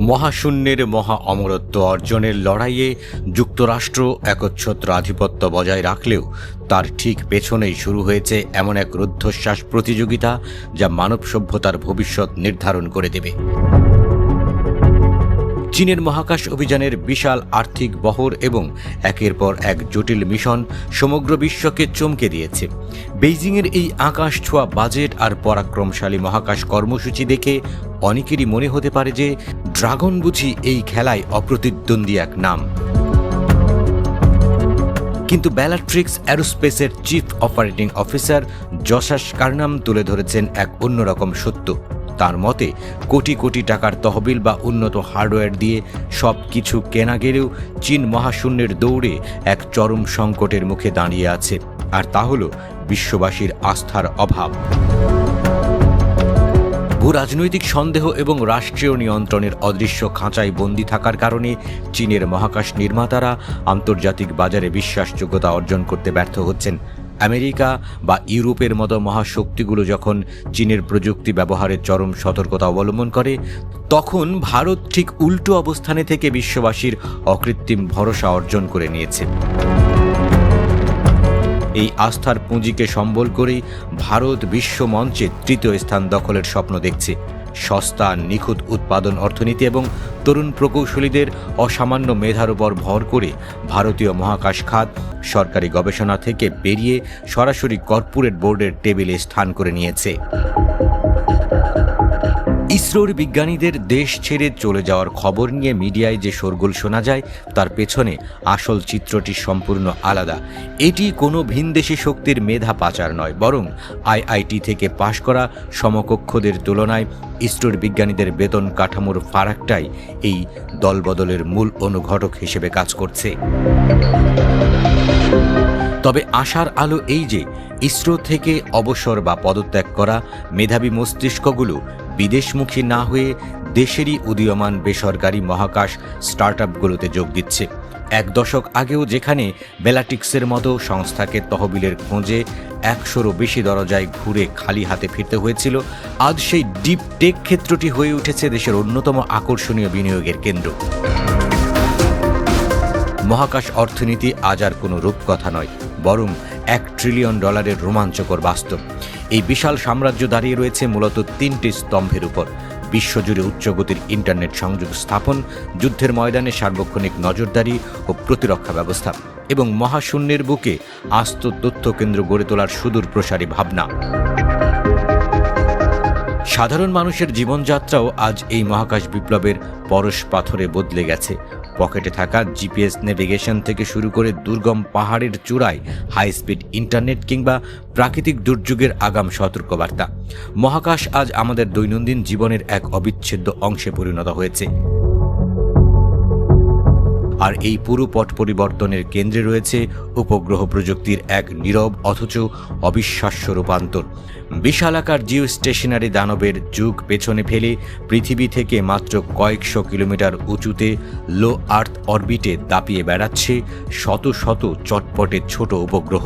মহাশূন্যের মহা অমরত্ব অর্জনের লড়াইয়ে যুক্তরাষ্ট্র একচ্ছত্র আধিপত্য বজায় রাখলেও তার ঠিক পেছনেই শুরু হয়েছে এমন এক রুদ্ধশ্বাস প্রতিযোগিতা যা মানব সভ্যতার ভবিষ্যৎ নির্ধারণ করে দেবে। চীনের মহাকাশ অভিযানের বিশাল আর্থিক বহর এবং একের পর এক জটিল মিশন সমগ্র বিশ্বকে চমকে দিয়েছে। বেইজিংয়ের এই আকাশ ছোঁয়া বাজেট আর পরাক্রমশালী মহাকাশ কর্মসূচি দেখে অনেকেরই মনে হতে পারে যে ড্রাগন বুঝি এই খেলায় অপ্রতিদ্বন্দ্বী এক নাম। কিন্তু বেলাট্রিক্স অ্যারোস্পেসের চিফ অপারেটিং অফিসার যশাস কার্নাম তুলে ধরেছেন এক অন্যরকম সত্য। তার মতে কোটি কোটি টাকার তহবিল বা উন্নত হার্ডওয়্যার দিয়ে সব কিছু কেনা গেলেও চীন মহাশূন্যের দৌড়ে এক চরম সংকটের মুখে দাঁড়িয়ে আছে, আর তা হল বিশ্ববাসীর আস্থার অভাব। ভূরাজনৈতিক সন্দেহ এবং রাষ্ট্রীয় নিয়ন্ত্রণের অদৃশ্য খাঁচায় বন্দী থাকার কারণে চীনের মহাকাশ নির্মাতারা আন্তর্জাতিক বাজারে বিশ্বাসযোগ্যতা অর্জন করতে ব্যর্থ হচ্ছেন। আমেরিকা বা ইউরোপের মতো মহাশক্তিগুলো যখন চীনের প্রযুক্তি ব্যবহারের চরম সতর্কতা অবলম্বন করে, তখন ভারত ঠিক উল্টো অবস্থানে থেকে বিশ্ববাসীর অকৃত্রিম ভরসা অর্জন করে নিয়েছে। এই আস্থার পুঁজিকে সম্বল করেই ভারত বিশ্ব মঞ্চে তৃতীয় স্থান দখলের স্বপ্ন দেখছে। সস্তা নিখুঁত উৎপাদন অর্থনীতি এবং তরুণ প্রকৌশলীদের অসামান্য মেধার উপর ভর করে ভারতীয় মহাকাশ খাত সরকারি গবেষণা থেকে বেরিয়ে সরাসরি কর্পোরেট বোর্ডের টেবিলে স্থান করে নিয়েছে। ইসরোর বিজ্ঞানীদের দেশ ছেড়ে চলে যাওয়ার খবর নিয়ে মিডিয়ায় যে শোরগোল শোনা যায়, তার পেছনে আসল চিত্রটি সম্পূর্ণ আলাদা। এটি কোনো ভিনদেশি শক্তির মেধা পাচার নয়, বরং আইআইটি থেকে পাশ করা সমকক্ষদের তুলনায় ইসরোর বিজ্ঞানীদের বেতন কাঠামোর ফারাকটাই এই দলবদলের মূল অনুঘটক হিসেবে কাজ করছে। তবে আশার আলো এই যে ইসরো থেকে অবসর বা পদত্যাগ করা মেধাবী মস্তিষ্কগুলো বিদেশমুখী না হয়ে দেশেরই উদীয়মান বেসরকারি মহাকাশ স্টার্টআপগুলোতে যোগ দিচ্ছে। এক দশক আগেও যেখানে বেলাট্রিক্সের মতো সংস্থাকে তহবিলের খোঁজে 100রও বেশি দরজায় ঘুরে খালি হাতে ফিরতে হয়েছিল, আজ সেই ডিপ টেক ক্ষেত্রটি হয়ে উঠেছে দেশের অন্যতম আকর্ষণীয় বিনিয়োগের কেন্দ্র। মহাকাশ অর্থনীতি আজ আর কোনো রূপকথা নয়, বরং $1 ট্রিলিয়ন রোমাঞ্চকর বাস্তব। এই বিশাল সাম্রাজ্য দাঁড়িয়ে রয়েছে মূলত 3টি স্তম্ভের উপর: বিশ্বজুড়ে উচ্চগতির ইন্টারনেট সংযোগ স্থাপন, যুদ্ধের ময়দানে সার্বক্ষণিক নজরদারি ও প্রতিরক্ষা ব্যবস্থা, এবং মহাশূন্যের বুকে আস্ত তথ্য কেন্দ্র গড়ে তোলার সুদূর প্রসারী ভাবনা। সাধারণ মানুষের জীবনযাত্রাও আজ এই মহাকাশ বিপ্লবের পরশ পাথরে বদলে গেছে। পকেটে থাকা জিপিএস নেভিগেশন থেকে শুরু করে দুর্গম পাহাড়ের চূড়ায় হাই স্পিড ইন্টারনেট কিংবা প্রাকৃতিক দুর্যোগের আগাম সতর্কবার্তা, মহাকাশ আজ আমাদের দৈনন্দিন জীবনের এক অবিচ্ছেদ্য অংশে পরিণত হয়েছে। আর এই পুরো পট পরিবর্তনের কেন্দ্রে রয়েছে উপগ্রহ প্রযুক্তির এক নীরব অথচ অবিশ্বাস্য রূপান্তর। বিশালাকার জিও স্টেশনারি দানবের যুগ পেছনে ফেলে পৃথিবী থেকে মাত্র কয়েকশো কিলোমিটার উঁচুতে লো আর্থ অরবিটে দাপিয়ে বেড়াচ্ছে শত শত চটপটে ছোট উপগ্রহ।